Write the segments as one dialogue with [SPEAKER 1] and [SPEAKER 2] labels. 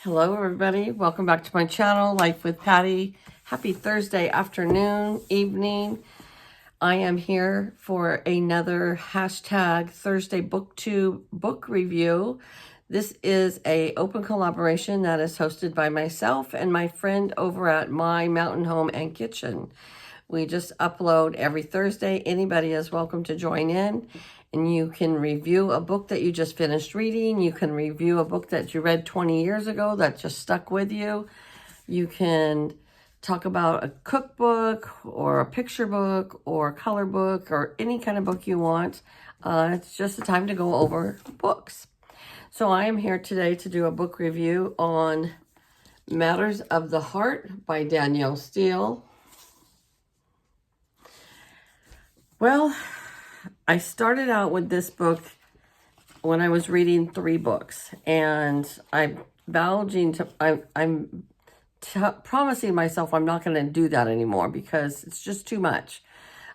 [SPEAKER 1] Hello, everybody. Welcome back to my channel, Life with Patti. Happy Thursday afternoon, evening. I am here for another hashtag Thursday BookTube book review. This is a open collaboration that is hosted by myself and my friend over at My Mountain Home and Kitchen. We just upload every Thursday. Anybody is welcome to join in. And you can review a book that you just finished reading. You can review a book that you read 20 years ago that just stuck with you. You can talk about a cookbook or a picture book or a color book or any kind of book you want. It's just a time to go over books. So I am here today to do a book review on Matters of the Heart by Danielle Steele. Well, I started out with this book when I was reading 3 books, and I'm promising myself I'm not going to do that anymore because it's just too much.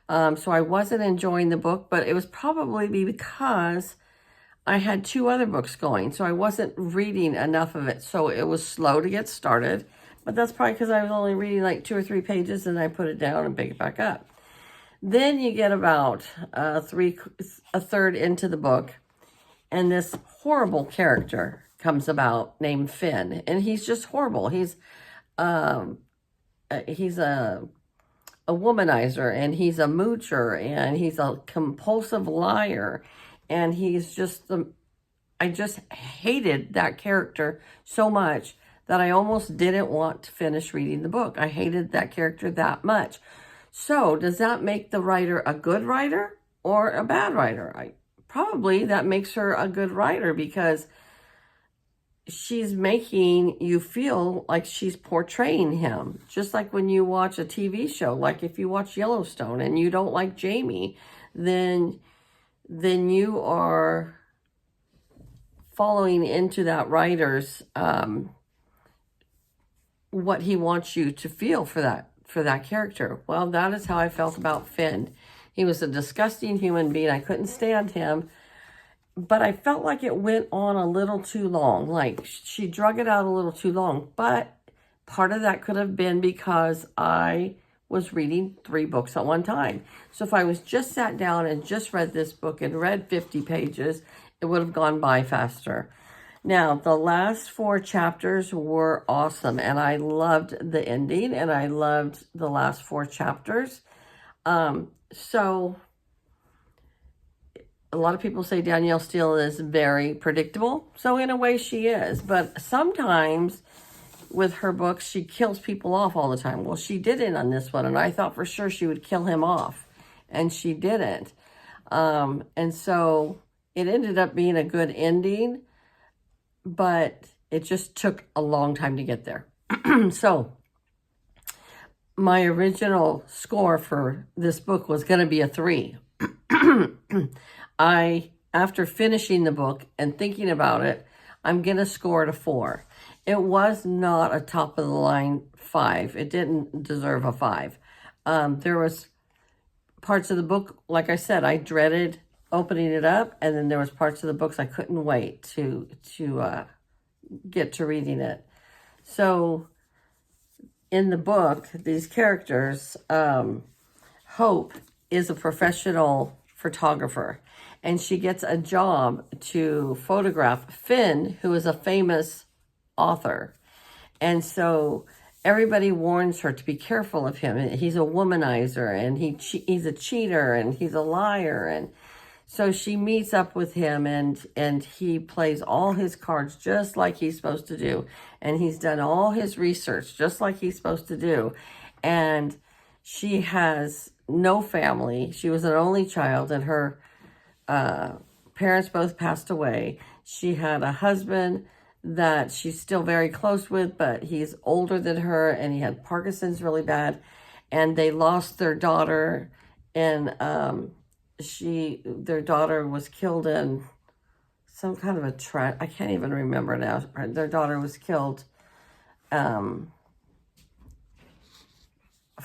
[SPEAKER 1] So I wasn't enjoying the book, but it was probably because I had 2 other books going, so I wasn't reading enough of it. So it was slow to get started, but that's probably because I was only reading like 2 or 3 pages, and I put it down and pick it back up. Then you get about a third into the book, and this horrible character comes about named Finn, and he's just horrible. He's a womanizer, and he's a moocher, and he's a compulsive liar, and he's just I just hated that character so much that I almost didn't want to finish reading the book. I hated that character that much. So does that make the writer a good writer or a bad writer? Probably that makes her a good writer because she's making you feel like she's portraying him. Just like when you watch a TV show, like if you watch Yellowstone and you don't like Jamie, then you are following into that writer's what he wants you to feel for that character. Well, that is how I felt about Finn. He was a disgusting human being. I couldn't stand him, but I felt like it went on a little too long. Like she drug it out a little too long, but part of that could have been because I was reading 3 books at one time. So if I was just sat down and just read this book and read 50 pages, it would have gone by faster. Now, the last 4 chapters were awesome, and I loved the ending, and I loved the last 4 chapters. So a lot of people say Danielle Steele is very predictable. So in a way she is, but sometimes with her books, she kills people off all the time. Well, she didn't on this one, and I thought for sure she would kill him off, and she didn't. And so it ended up being a good ending, but it just took a long time to get there. So my original score for this book was going to be a 3. After finishing the book and thinking about it, I'm going to score it a 4. It was not a top of the line 5. It didn't deserve a 5. There was parts of the book, like I said, I dreaded opening it up, and then there was parts of the books I couldn't wait to get to reading it. So in the book, these characters, Hope is a professional photographer, and she gets a job to photograph Finn, who is a famous author. And so everybody warns her to be careful of him. He's a womanizer, and he's a cheater, and he's a liar, and so she meets up with him, and he plays all his cards just like he's supposed to do. And he's done all his research just like he's supposed to do. And she has no family. She was an only child, and her parents both passed away. She had a husband that she's still very close with, but he's older than her, and he had Parkinson's really bad. And they lost their daughter, and their daughter was killed in some kind of a I can't even remember now. Their daughter was killed from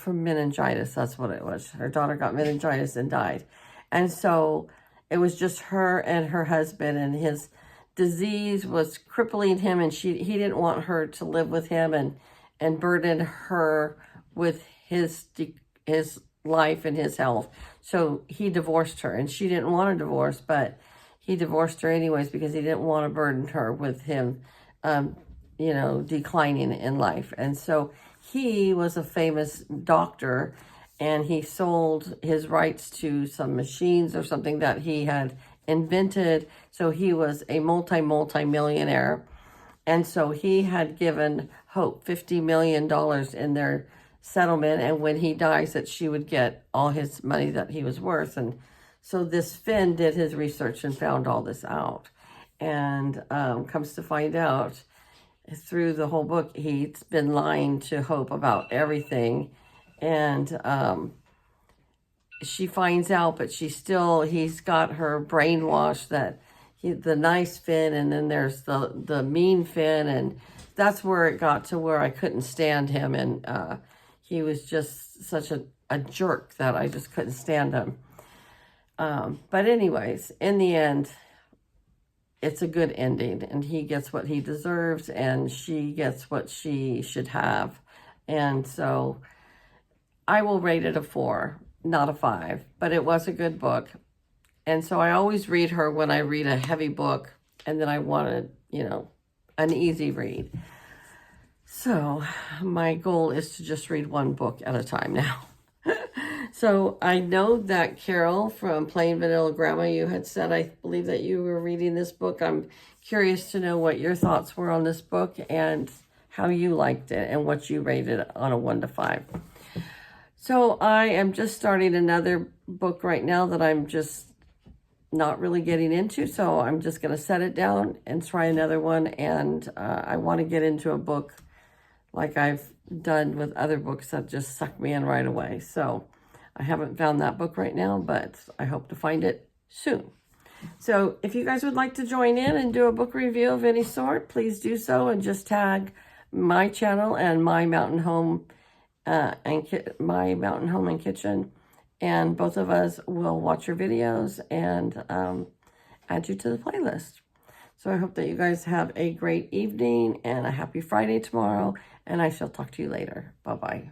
[SPEAKER 1] meningitis. That's what it was. Her daughter got meningitis and died. And so it was just her and her husband, and his disease was crippling him, and he didn't want her to live with him and burden her with his life and his health. So he divorced her, and she didn't want a divorce, but he divorced her anyways because he didn't want to burden her with him, you know, declining in life. And so he was a famous doctor, and he sold his rights to some machines or something that he had invented. So he was a multi-millionaire. And so he had given Hope $50 million in their settlement. And when he dies, that she would get all his money that he was worth. And so this Finn did his research and found all this out. And comes to find out through the whole book, he's been lying to Hope about everything. And she finds out, but he's got her brainwashed that the nice Finn, and then there's the mean Finn, and that's where it got to where I couldn't stand him, and he was just such a jerk that I just couldn't stand him. But anyways, in the end, it's a good ending, and he gets what he deserves, and she gets what she should have. And so I will rate it a 4, not a 5, but it was a good book. And so I always read her when I read a heavy book, and then I wanted, you know, an easy read. So my goal is to just read one book at a time now. So I know that Carol from Plain Vanilla Grandma, you had said, I believe that you were reading this book. I'm curious to know what your thoughts were on this book and how you liked it and what you rated on a 1 to 5. So I am just starting another book right now that I'm just not really getting into. So I'm just going to set it down and try another one. And I want to get into a book like I've done with other books that just suck me in right away. So I haven't found that book right now, but I hope to find it soon. So if you guys would like to join in and do a book review of any sort, please do so, and just tag my channel and My Mountain Home My Mountain Home and Kitchen, and both of us will watch your videos and add you to the playlist. So I hope that you guys have a great evening and a happy Friday tomorrow, and I shall talk to you later. Bye-bye.